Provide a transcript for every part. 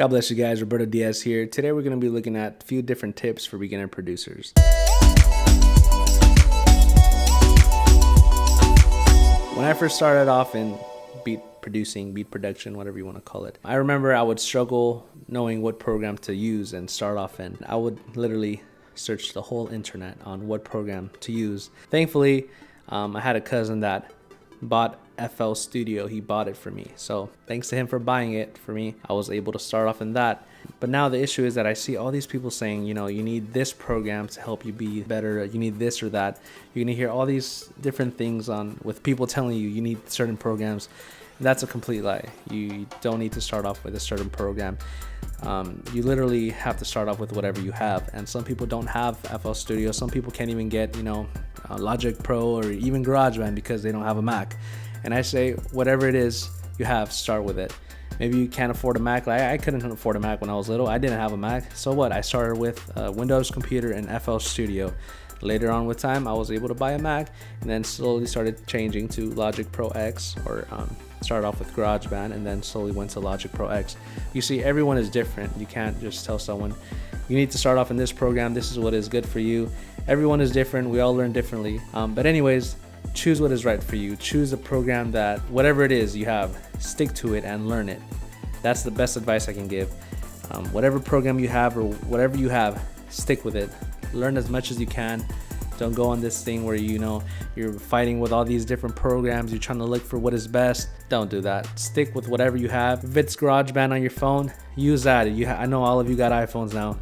God bless you guys, Roberto Diaz here. Today we're going to be looking at a few different tips for beginner producers. When I first started off in beat production, whatever you want to call it, I remember I would struggle knowing what program to use and start off in. I would literally search the whole internet on what program to use. Thankfully, I had a cousin that bought FL Studio. He bought it for me. So thanks to him for buying it for me, I was able to start off in that. But now the issue is that I see all these people saying, you need this program to help you be better. You need this or that. You're going to hear all these different things with people telling you need certain programs. That's a complete lie. You don't need to start off with a certain program. You literally have to start off with whatever you have. And some people don't have FL Studio. Some people can't even get, Logic Pro or even GarageBand because they don't have a Mac. And I say, whatever it is you have, start with it. Maybe you can't afford a Mac. I couldn't afford a Mac when I was little. I didn't have a Mac. So what? I started with a Windows computer and FL Studio. Later on with time, I was able to buy a Mac and then slowly started changing to Logic Pro X or started off with GarageBand and then slowly went to Logic Pro X. You see, everyone is different. You can't just tell someone, you need to start off in this program. This is what is good for you. Everyone is different. We all learn differently. But anyways, choose what is right for you. Choose a program that, whatever it is you have, stick to it and learn it. That's the best advice I can give. Whatever program you have or whatever you have, stick with it. Learn as much as you can. Don't go on this thing where you're fighting with all these different programs. You're trying to look for what is best. Don't do that. Stick with whatever you have. If it's GarageBand on your phone, use that. I know all of you got iPhones now.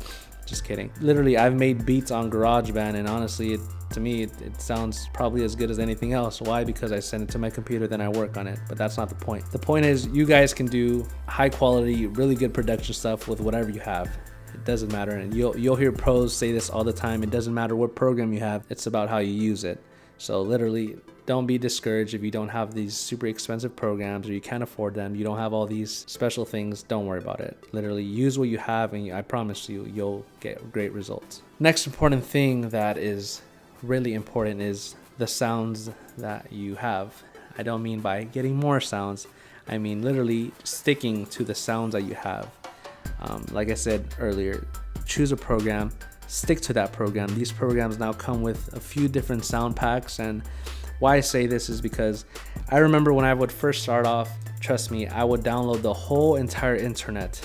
Just kidding. Literally, I've made beats on GarageBand, and honestly, to me, it sounds probably as good as anything else. Why? Because I send it to my computer, then I work on it. But that's not the point. The point is, you guys can do high quality, really good production stuff with whatever you have. It doesn't matter, and you'll hear pros say this all the time. It doesn't matter what program you have. It's about how you use it. So literally, don't be discouraged if you don't have these super expensive programs or you can't afford them. You don't have all these special things. Don't worry about it. Literally, use what you have, and I promise you'll get great results. Next important thing that is really important is the sounds that you have. I don't mean by getting more sounds. I mean literally sticking to the sounds that you have. Like I said earlier, choose a program, stick to that program. These programs now come with a few different sound packs, and why I say this is because I remember when I would first start off, trust me, I would download the whole entire internet,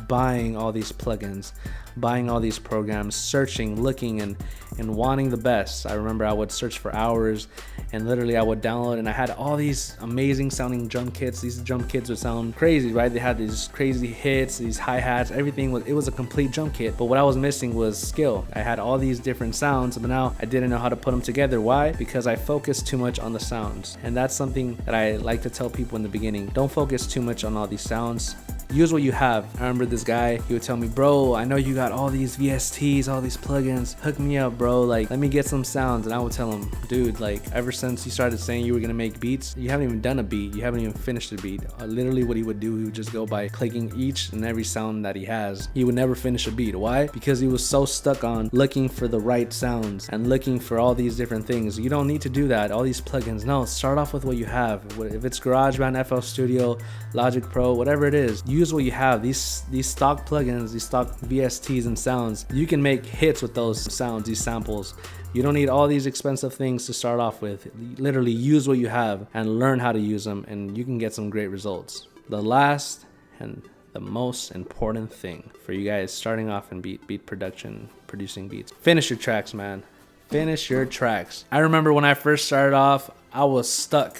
buying all these plugins, buying all these programs, searching, looking, and wanting the best. I remember I would search for hours, and literally I would download, and I had all these amazing sounding drum kits. These drum kits would sound crazy, right? They had these crazy hits, these hi-hats, everything. It was a complete drum kit, but what I was missing was skill. I had all these different sounds, but now I didn't know how to put them together. Why? Because I focused too much on the sounds, and that's something that I like to tell people in the beginning. Don't focus too much on all these sounds. Use what you have. I remember this guy, he would tell me, bro, I know you got all these VSTs, all these plugins. Hook me up, bro. Like, let me get some sounds. And I would tell him, dude, like, ever since you started saying you were gonna make beats, you haven't even done a beat. You haven't even finished a beat. Literally what he would do, he would just go by clicking each and every sound that he has. He would never finish a beat. Why? Because he was so stuck on looking for the right sounds and looking for all these different things. You don't need to do that. All these plugins. No, start off with what you have. If it's GarageBand, FL Studio, Logic Pro, whatever it is, use what you have. These stock plugins, these stock VSTs and sounds, you can make hits with those sounds, these samples. You don't need all these expensive things to start off with. Literally use what you have and learn how to use them, and you can get some great results. The last and the most important thing for you guys starting off in beat production, producing beats, finish your tracks, man. Finish your tracks. I remember when I first started off, I was stuck.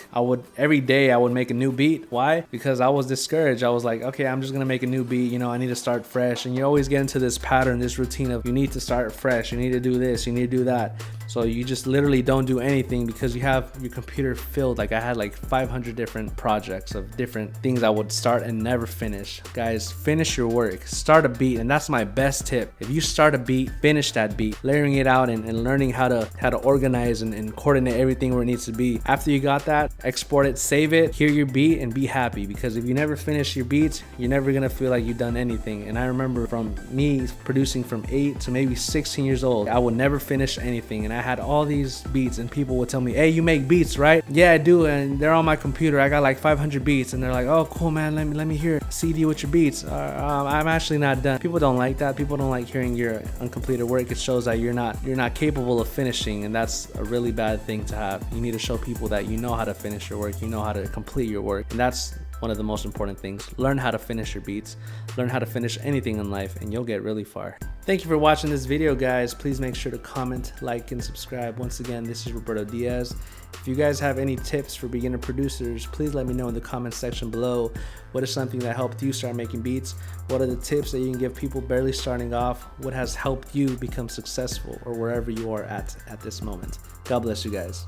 Every day I would make a new beat. Why? Because I was discouraged. I was like, okay, I'm just gonna make a new beat. I need to start fresh. And you always get into this pattern, this routine of you need to start fresh. You need to do this. You need to do that. So you just literally don't do anything because you have your computer filled. Like I had like 500 different projects of different things I would start and never finish. Guys, finish your work. Start a beat, and that's my best tip. If you start a beat, finish that beat. Layering it out and learning how to organize and coordinate everything where it needs to be. After you got that, export it, save it, hear your beat, and be happy. Because if you never finish your beats, you're never gonna feel like you've done anything. And I remember from me producing from 8 to maybe 16 years old, I would never finish anything. And I had all these beats, and people would tell me, hey, you make beats, right? Yeah, I do, and they're on my computer. I got like 500 beats, and they're like, oh, cool, man, let me hear a CD with your beats. I'm actually not done. People don't like that. People don't like hearing your uncompleted work. It shows that you're not capable of finishing, and that's a really bad thing to have. You need to show people that you know how to finish your work, you know how to complete your work, and that's one of the most important things. Learn how to finish your beats, learn how to finish anything in life, and you'll get really far. Thank you for watching this video, guys. Please make sure to comment, like, and subscribe. Once again, this is Roberto Diaz. If you guys have any tips for beginner producers, please let me know in the comment section below. What is something that helped you start making beats? What are the tips that you can give people barely starting off? What has helped you become successful or wherever you are at this moment? God bless you guys.